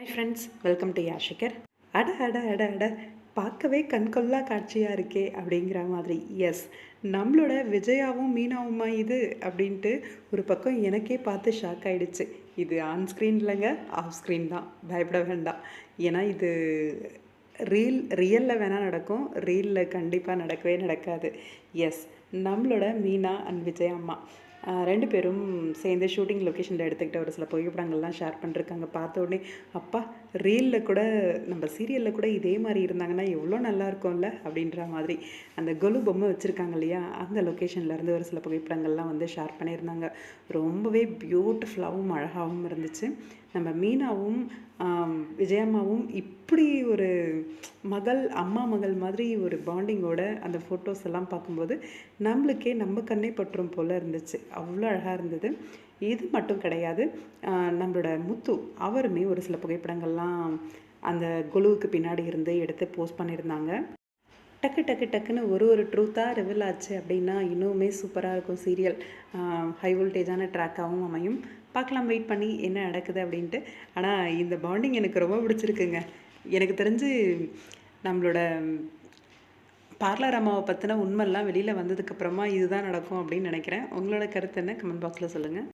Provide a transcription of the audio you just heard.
Friends, welcome to யாஷிகர். அட அட அட அட பார்க்கவே கண்கொள்ளா காட்சியாக இருக்கே அப்படிங்கிற மாதிரி. எஸ், நம்மளோட விஜயாவும் மீனாவுமா இது அப்படின்ட்டு ஒரு பக்கம் எனக்கே பார்த்து ஷாக் ஆகிடுச்சு. இது ஆன் ஸ்க்ரீன் இல்லைங்க, ஆஃப் ஸ்க்ரீன் தான், பயப்பட வேண்டாம். ஏன்னா இது ரியலில் வேணால் நடக்கும், ரீலில் கண்டிப்பாக நடக்கவே நடக்காது. எஸ், நம்மளோட மீனா அண்ட் விஜய் அம்மா 2 பேரும் சேர்ந்து ஷூட்டிங் லொக்கேஷனில் எடுத்துக்கிட்ட ஒரு சில புகைப்படங்கள்லாம் ஷேர் பண்ணிருக்காங்க. பார்த்த உடனே அப்பா, ரீலில் கூட நம்ம சீரியலில் கூட இதே மாதிரி இருந்தாங்கன்னா எவ்வளோ நல்லா இருக்கும்ல அப்படின்ற மாதிரி அந்த கொலு பொம்மை வச்சுருக்காங்க இல்லையா, அந்த லொக்கேஷன்லேருந்து ஒரு சில புகைப்படங்கள்லாம் வந்து ஷேர் பண்ணியிருந்தாங்க. ரொம்பவே பியூட்டிஃபுல்லாகவும் அழகாகவும் இருந்துச்சு. நம்ம மீனாவும் விஜயம்மாவும் இப்படி ஒரு அம்மா மகள் மாதிரி ஒரு பாண்டிங்கோட அந்த ஃபோட்டோஸ் எல்லாம் பார்க்கும்போது நம்மளுக்கே நம்ம கண்ணே பற்றும் போல் இருந்துச்சு. அவ்வளோ அழகாக இருந்தது. இது மட்டும் கிடையாது, நம்மளோட முத்து அவருமே ஒரு சில புகைப்படங்கள்லாம் அந்த குழுவுக்கு பின்னாடி இருந்து எடுத்து போஸ்ட் பண்ணியிருந்தாங்க. டக்கு டக்கு டக்குன்னு ஒரு ட்ரூத்தாக ரிவீல் ஆச்சு அப்படின்னா இன்னுமே சூப்பராக இருக்கும் சீரியல். ஹை வோல்டேஜான ட்ராக்காகவும் அமையும். பார்க்கலாம், வெயிட் பண்ணி என்ன நடக்குது அப்படின்ட்டு. ஆனால் இந்த பாண்டிங் எனக்கு ரொம்ப பிடிச்சிருக்குங்க. எனக்கு தெரிஞ்சு நம்மளோட பார்லர் அம்மாவை பற்றின உண்மைலாம் வெளியில் வந்ததுக்கப்புறமா இதுதான் நடக்கும் அப்படின்னு நினைக்கிறேன். உங்களோட கருத்து என்ன? கமெண்ட் பாக்ஸில் சொல்லுங்கள்.